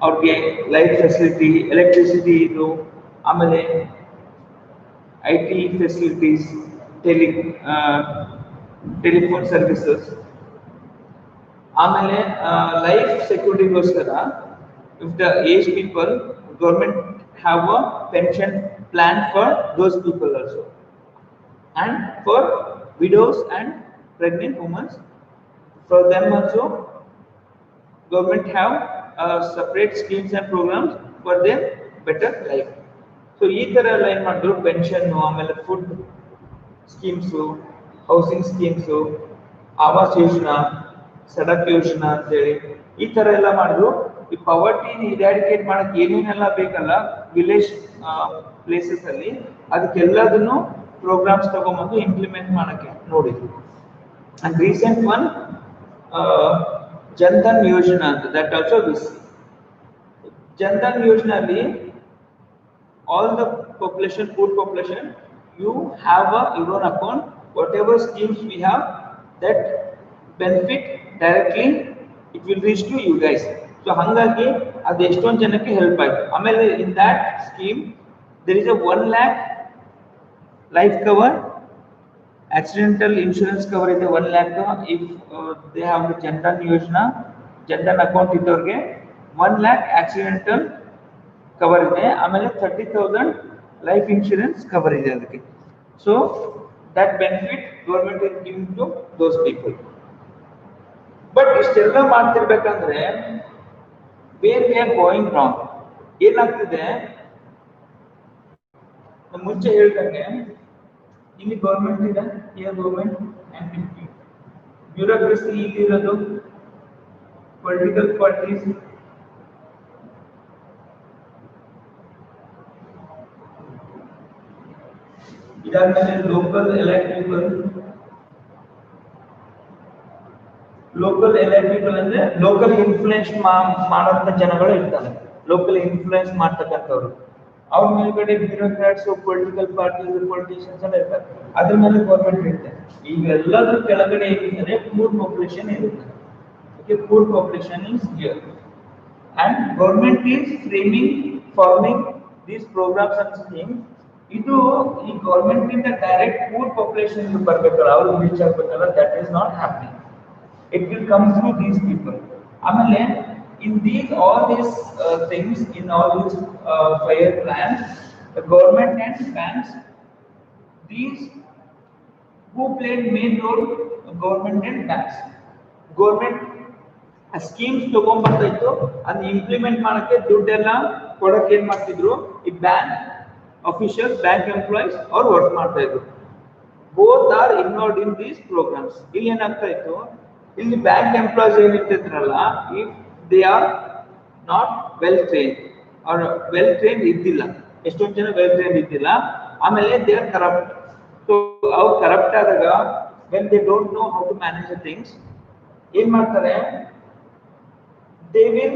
ಅವ್ರಿಗೆ ಲೈಟ್ ಫೆಸಿಲಿಟಿ, ಎಲೆಕ್ಟ್ರಿಸಿಟಿ ಇದು, ಆಮೇಲೆ IT ಫೆಸಿಲಿಟೀಸ್, ಟೆಲಿಫೋನ್ ಸರ್ವಿಸಸ್, ಆಮೇಲೆ life ಸೆಕ್ಯೂರಿಟಿಗೋಸ್ಕರ if the aged people, government have a pension plan for those people also, and for widows and pregnant women, for them also government have separate schemes and programs for their better life. So ee tara ಎಲ್ಲ ಏನು ಮಾಡಿದ್ರು, pension, ಆಮೇಲೆ food schemes, housing schemes, Awas Yojana, ಸಡಕ್ ಯೋಜನಾ ಅಂತೇಳಿ ಈ ತರ ಎಲ್ಲ ಮಾಡಿದ್ರು. ಈ ಪವರ್ಟಿನ ಇರಾಡಿಕೇಟ್ ಮಾಡಕ್ಕೆ ಏನೇನೆಲ್ಲ ಬೇಕಲ್ಲ ವಿಲೇಜ್ ಪ್ಲೇಸಸ್ ಅಲ್ಲಿ, ಅದಕ್ಕೆಲ್ಲದನ್ನು ಪ್ರೋಗ್ರಾಮ್ಸ್ ತಗೊಂಡ್ಬಂದು ಇಂಪ್ಲಿಮೆಂಟ್ ಮಾಡಕ್ಕೆ ನೋಡಿದ್ರು. ಅಂಡ್ ರೀಸೆಂಟ್ ಒನ್ ಜನ್ಧನ್ ಯೋಜನಾ ಅಂತ, ದಟ್ ಆಲ್ಸೋ ವಿಸ್ ಜನ್ಧನ್ ಯೋಜನಾ ಅಲ್ಲಿ all the population, poor population, you have your own account, whatever schemes we have, that benefit directly it will reach to you guys. So hangagi adu eston janakke help aaytu. Amele in that scheme there is a 1 lakh life cover, accidental insurance cover ಇದೆ 1 lakh. If they have the Jandan Yojana, Jandan account ಇದ್ದವ್ರಿಗೆ 1 lakh accidental cover ಇದೆ, ಆಮೇಲೆ 30,000 life insurance cover ಇದೆ ಅದಕ್ಕೆ. So that benefit government is giving to those people. But ಇಷ್ಟೆಲ್ಲ ಮಾಡ್ತಿರ್ಬೇಕಂದ್ರೆ where we are going wrong, ಏನಾಗ್ತಿದೆ, ಮುಂಚೆ ಹೇಳ್ದಂಗೆ ಇಲ್ಲಿ ಗವರ್ಮೆಂಟ್ ಇದೆ, ಹಿಯರ್ ಗವರ್ಮೆಂಟ್ ಅಂಡ್ ಬ್ಯೂರೋಕ್ರಸಿ ಇಲ್ಲಿರೋದು ಪೊಲಿಟಿಕಲ್ ಪಾರ್ಟೀಸ್, ಇದಾದ್ಮೇಲೆ ಲೋಕಲ್ ಎಲೆಕ್ಟ್ ಪೀಪಲ್ ಅಂದ್ರೆ ಲೋಕಲ್ ಇನ್ಫ್ಲೂಯೆನ್ಸ್ ಮಾಡೋಂಥ ಜನಗಳು ಇರ್ತಾರೆ, ಲೋಕಲ್ ಇನ್ಫ್ಲೂಯೆನ್ಸ್ ಮಾಡ್ತಕ್ಕಂಥವ್ರು. ಅವ್ರ ಮೇಲ್ಗಡೆ ಬ್ಯೂರೋಕ್ರಾಟ್ಸ್, ಪೊಲಿಟಿಕಲ್ ಪಾರ್ಟೀಸ್, ಪೊಲಿಟಿಷಿಯನ್ಸ್ ಎಲ್ಲ ಇರ್ತಾರೆ, ಅದ್ರ ಮೇಲೆ ಗೌರ್ಮೆಂಟ್ ಇರುತ್ತೆ. ಇವೆಲ್ಲದ್ರ ಕೆಳಗಡೆ ಏನಿದೆ ಪೂರ್ ಪಾಪ್ಯುಲೇಷನ್ ಇರುತ್ತೆ. Okay, poor population is here and government is farming these programs and schemes, ಇದು ಈ ಗೌರ್ಮೆಂಟ್ ಇಂದ ಡೈರೆಕ್ಟ್ ಪೂರ್ ಪಾಪ್ಯುಲೇಷನ್ ಬರ್ಬೇಕಲ್ಲ ಅವ್ರಿಗೆ ರೀಚ್ ಆಗ್ಬೇಕಲ್ಲ, that is not happening. It will come through these people. ಆಮೇಲೆ in these all these things, in all these 5-year plans, the government and banks, these who played main role, government and banks. Government schemes ತಗೊಂಡ್ಬರ್ತಾ ಇತ್ತು, ಅದನ್ನ implement ಮಾಡಕ್ಕೆ ದುಡ್ಡೆಲ್ಲ ಕೊಡಕ್ಕೆ ಏನ್ ಮಾಡ್ತಿದ್ರು, ಈ ಬ್ಯಾಂಕ್ ಅಫಿಷಿಯಲ್, ಬ್ಯಾಂಕ್ ಎಂಪ್ಲಾಯೀಸ್ ಅವ್ರು ವರ್ಕ್ ಮಾಡ್ತಾ ಇದ್ರು. Both are involved in these programmes. ಇಲ್ಲಿ ಏನಾಗ್ತಾ ಇತ್ತು, ಇಲ್ಲಿ ಬ್ಯಾಂಕ್ ಎಂಪ್ಲಾಯೀಸ್ ಏನಿರ್ತಿದ್ರಲ್ಲ, if they are not well trained ಅವ್ರ ವೆಲ್ ಟ್ರೈನ್ಡ್ ಇದ್ದಿಲ್ಲ, ಎಷ್ಟೊಂದು ಜನ ವೆಲ್ ಟ್ರೈನ್ಡ್ ಇದ್ದಿಲ್ಲ, ಆಮೇಲೆ ದೇ ಆರ್ ಕರಪ್ಟ್. ಸೊ ಅವ್ರು ಕರಪ್ಟ್ ಆದಾಗ when they don't know how to manage the things, ಏನ್ ಮಾಡ್ತಾರೆ, they will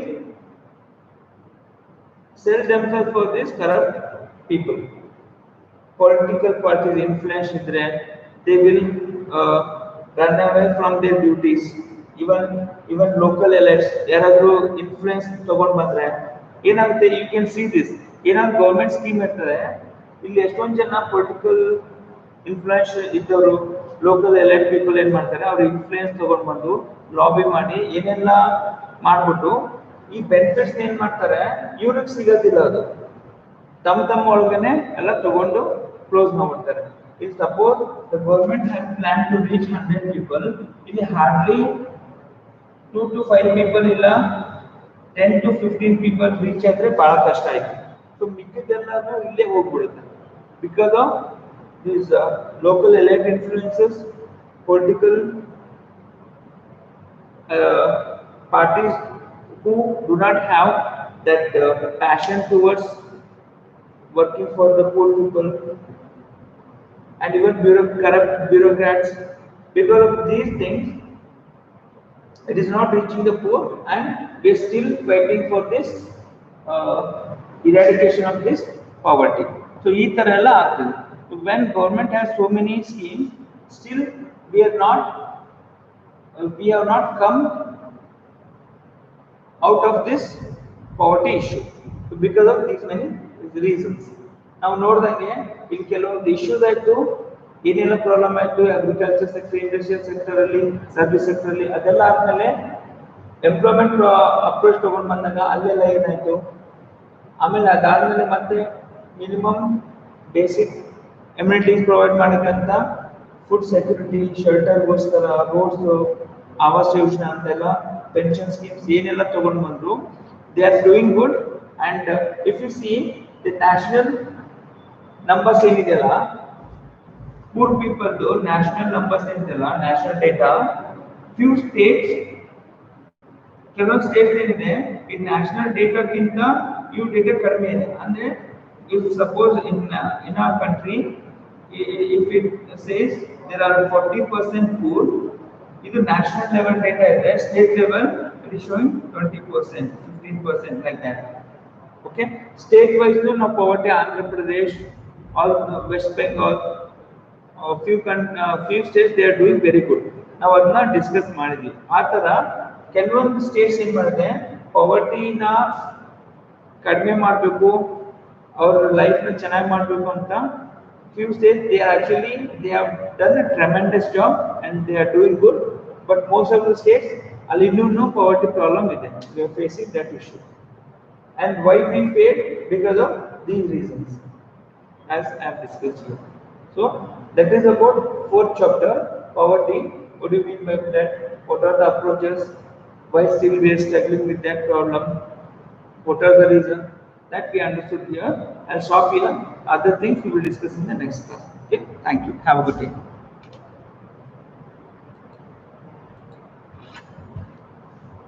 sell themselves for this corrupt people. Political parties influence idre, they will run away from their duties. Even local elites yaradru influence ತಗೊಂಡು ಬಂದ್ರೆ ಏನಾಗುತ್ತೆ, you can see this. ಏನಾದ್ರು government scheme ಇರ್ತದೆ, ಇಲ್ಲಿ ಎಷ್ಟೊಂದು ಜನ ಪೊಲಿಟಿಕಲ್ ಇನ್ಫ್ಲೂಯೆನ್ಸ್ ಇದ್ದವರು local elect people ಏನ್ ಮಾಡ್ತಾರೆ, ಅವ್ರ ಇನ್ಫ್ಲೂಯೆನ್ಸ್ ತಗೊಂಡು ಬಂದು ಲಾಬಿ ಮಾಡಿ ಏನೆಲ್ಲ ಮಾಡ್ಬಿಟ್ಟು ಈ ಬೆನಿಫಿಟ್ಸ್ ಏನ್ ಮಾಡ್ತಾರೆ, ಇವ್ರಿಗೆ ಸಿಗೋದಿಲ್ಲ, ಅದು ತಮ್ಮ ಒಳಗನೆ ಎಲ್ಲ ತಗೊಂಡು ಕ್ಲೋಸ್ ಮಾಡ್ಬಿಡ್ತಾರೆ. If suppose the government has plan to reach 100 people, ಇಲ್ಲಿ ಹಾರ್ಡ್ಲಿ 2 to 5 ಪೀಪಲ್ ಇಲ್ಲ 10 to 15 ಪೀಪಲ್ ರೀಚ್ ಆದ್ರೆ ಬಹಳ ಕಷ್ಟ ಆಯ್ತು. ಸೊ ಮಿಕ್ಕಿದೆಲ್ಲನೂ ಇಲ್ಲೇ ಹೋಗ್ಬಿಡುತ್ತೆ, because of these local elite influences, political parties who do not have that passion towards working for the poor people, and even corrupt bureaucrats. Because of these things, it is not reaching the poor, and we are still fighting for this eradication of this poverty. So ee tara ella aagtide. When government has so many schemes, still we have not come out of this poverty issue because of these many reasons. Now ನೋಡಿದಂಗೆ ಇಲ್ಲಿ ಕೆಲವೊಂದು issues ಆಯ್ತು, ಏನೆಲ್ಲ problem ಆಯ್ತು, agriculture sector, industrial sector ಅಲ್ಲಿ, service sector ಅಲ್ಲಿ, ಅದೆಲ್ಲ ಆದ್ಮೇಲೆ employment approach ತಗೊಂಡು ಬಂದಾಗ ಅಲ್ಲೆಲ್ಲ ಏನಾಯ್ತು, ಆಮೇಲೆ ಅದಾದ್ಮೇಲೆ ಮತ್ತೆ ಮಿನಿಮಮ್ ಬೇಸಿಕ್ ಎಮ್ಯುನಿಟೀಸ್ ಪ್ರೊವೈಡ್ ಮಾಡೋಕ್ಕಂತ ಫುಡ್ ಸೆಕ್ಯೂರಿಟಿ, ಶೆಲ್ಟರ್ಗೋಸ್ಕರ, ರೋಡ್ಸ್, ಆವಾಸ್ ಯೋಜನಾ ಅಂತೆಲ್ಲ, ಪೆನ್ಷನ್ ಸ್ಕೀಮ್ಸ್ ಏನೆಲ್ಲ ತಗೊಂಡು ಬಂದ್ರು, they are doing good. And if you see the national numbers ಏನಿದೆಯಲ್ಲ, ಪೂರ್ ಪೀಪಲ್ದು ನ್ಯಾಷನಲ್ ನಂಬರ್ಸ್ ಏನಿದೆಯಲ್ಲ, ನ್ಯಾಷನಲ್ ಡೇಟಾ, ಫ್ಯೂ ಸ್ಟೇಟ್ಸ್, ಕೆಲವೊಂದು ಸ್ಟೇಟ್ಸ್ ಏನಿದೆ ಈ ನ್ಯಾಷನಲ್ ಡೇಟಾಕ್ಕಿಂತ ಇವು ಡೇಟಾ ಕಡಿಮೆ ಇದೆ. ಅಂದ್ರೆ if suppose in our country, if it says there are 40% poor, ಇದು national level data ಇದೆ, state level it is showing 20%, 15% like that. Okay, state wise no poverty, Andhra Pradesh, all West Bengal, few states they are doing very good. ನಾವು ಅದನ್ನ discuss ಮಾಡಿದ್ವಿ. ಆ ತರ ಕೆಲವೊಂದು States ಏನ್ ಮಾಡಿದೆ, ಪಾವರ್ಟಿನ ಕಡಿಮೆ ಮಾಡಬೇಕು, ಅವ್ರ ಲೈಫ್ ನ ಚೆನ್ನಾಗಿ ಮಾಡಬೇಕು ಅಂತ few states they have done a tremendous job and they are doing good, but most of the states ಅಲ್ಲಿ ಇನ್ನೂ poverty problem ಇದೆ, they are facing that issue. And why we failed? Because of these reasons, as I have discussed here. So that is about 4th chapter, poverty. What do you mean by that? What are the approaches? Why still we are struggling with that problem? What are the reasons? That we understood here. I'll stop here. Other things we will discuss in the next class. Okay, thank you. Have a good day.